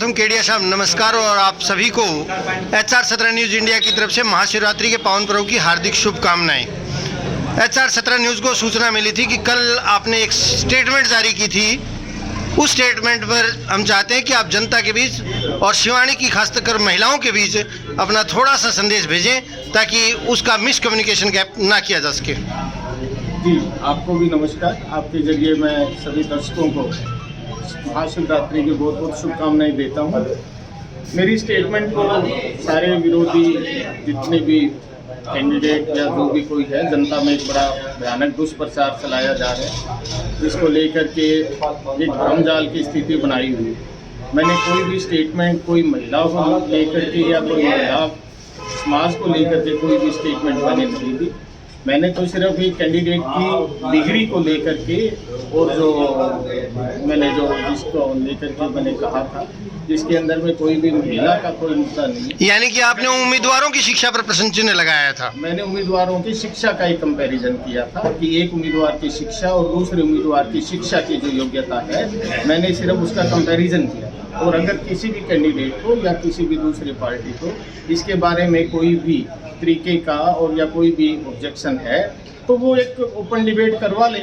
सर्वप्रथम केडिया साहब नमस्कार और आप सभी को HR-17 न्यूज़ इंडिया की तरफ से महाशिवरात्रि के पावन पर्व की हार्दिक शुभकामनाएं। HR-17 न्यूज़ को सूचना मिली थी कि कल आपने एक स्टेटमेंट जारी की थी। उस स्टेटमेंट पर हम चाहते हैं कि आप जनता के बीच और शिवानी की खासकर महिलाओं के बीच अपना थोड़ा सा संदेश भेजें ताकि उसका मिसकम्युनिकेशन गैप ना किया जा सके। जी, आपको भी नमस्कार। आपके जरिए मैं सभी दर्शकों को महाशिवरात्रि की बहुत बहुत शुभकामनाएं देता हूँ। मेरी स्टेटमेंट को सारे विरोधी जितने भी कैंडिडेट या जो भी कोई है, जनता में एक बड़ा भयानक दुष्प्रचार चलाया जा रहा है, जिसको लेकर के एक भ्रमजाल की स्थिति बनाई हुई है। मैंने कोई भी स्टेटमेंट कोई महिलाओं को लेकर के या कोई महिला समाज को लेकर के कोई भी स्टेटमेंट मैंने नहीं दी। मैंने तो सिर्फ एक कैंडिडेट की डिग्री को लेकर के और जो मैंने जो जिसको लेकर के मैंने कहा था, जिसके अंदर में कोई भी महिला का कोई मुद्दा नहीं। यानी कि आपने उम्मीदवारों की शिक्षा पर प्रश्न चिन्ह लगाया था। मैंने उम्मीदवारों की शिक्षा का एक कंपैरिजन किया था कि एक उम्मीदवार की शिक्षा और दूसरे उम्मीदवार की शिक्षा की जो योग्यता है, मैंने सिर्फ उसका कंपैरिजन किया। और अगर किसी भी कैंडिडेट को या किसी भी दूसरी पार्टी को इसके बारे में कोई भी तरीके का और या कोई भी ऑब्जेक्शन है तो वो एक ओपन डिबेट करवा ले।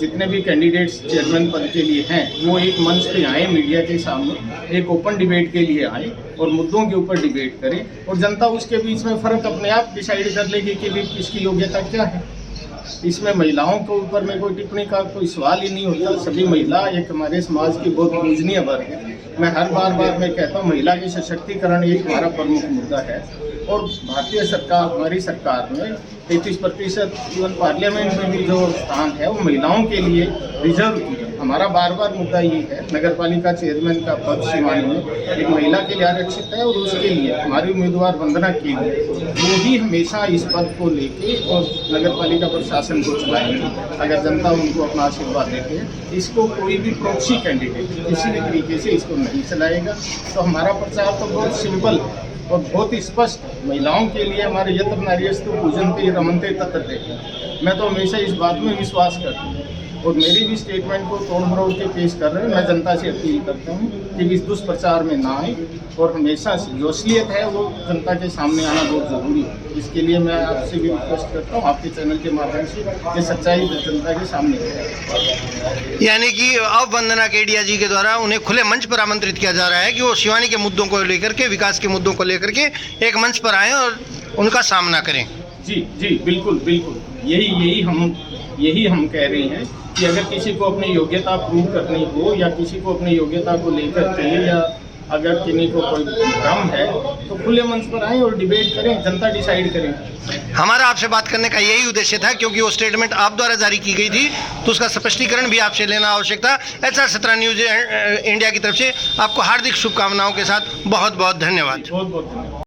जितने भी कैंडिडेट्स चेयरमैन पद के लिए हैं वो एक मंच पे आए, मीडिया के सामने एक ओपन डिबेट के लिए आए और मुद्दों के ऊपर डिबेट करें और जनता उसके बीच में फ़र्क अपने आप डिसाइड कर लेगी कि भी किसकी योग्यता क्या है। इसमें महिलाओं के ऊपर में कोई टिप्पणी का कोई सवाल ही नहीं होता। सभी महिला एक हमारे समाज की बहुत पूजनीय वर्ग है। मैं हर बार मैं कहता हूँ, महिला की सशक्तिकरण एक हमारा प्रमुख मुद्दा है और भारतीय सरकार, हमारी सरकार में 33% इवन पार्लियामेंट में भी जो स्थान है वो महिलाओं के लिए रिजर्व किया। हमारा बार मुद्दा ये है, नगर पालिका चेयरमैन का पद शिवानी में एक महिला के लिए आरक्षित है और उसके लिए हमारी उम्मीदवार वंदना के लिए वो ही हमेशा इस पद को लेके और नगर पालिका प्रशासन को चलाएंगे अगर जनता उनको अपना आशीर्वाद देते हैं। इसको कोई भी प्रॉक्सी कैंडिडेट किसी भी तरीके से इसको नहीं चलाएगा। तो हमारा प्रचार तो बहुत सिंपल और बहुत ही स्पष्ट, महिलाओं के लिए हमारे यत्र नार्यस्तु पूजन्ते रमन्ते तत्र देते। मैं तो हमेशा इस बात में विश्वास करता हूँ और मेरी भी स्टेटमेंट को तोड़ मरोड़ के पेश कर रहे हैं। मैं जनता से अपील करता हूँ कि इस दुष्प्रचार में ना आए और हमेशा जो असलियत है वो जनता के सामने आना बहुत ज़रूरी है। इसके लिए मैं आपसे भी रिक्वेस्ट करता हूँ, आपके चैनल के माध्यम से ये सच्चाई जनता के सामने है। यानी कि अब वंदना केडिया जी के द्वारा उन्हें खुले मंच पर आमंत्रित किया जा रहा है कि वो शिवानी के मुद्दों को लेकर के, विकास के मुद्दों को लेकर के एक मंच पर आएँ और उनका सामना करें। जी बिल्कुल। यही हम कह रहे हैं कि अगर किसी को अपनी योग्यता प्रूव करनी हो या किसी को अपनी योग्यता को लेकर के या अगर किसी को कोई भ्रम है तो खुले मंच पर आएँ और डिबेट करें, जनता डिसाइड करें। हमारा आपसे बात करने का यही उद्देश्य था, क्योंकि वो स्टेटमेंट आप द्वारा जारी की गई थी तो उसका स्पष्टीकरण भी आपसे लेना आवश्यक था। HR-17 न्यूज़ इंडिया की तरफ से आपको हार्दिक शुभकामनाओं के साथ बहुत बहुत धन्यवाद। बहुत धन्यवाद।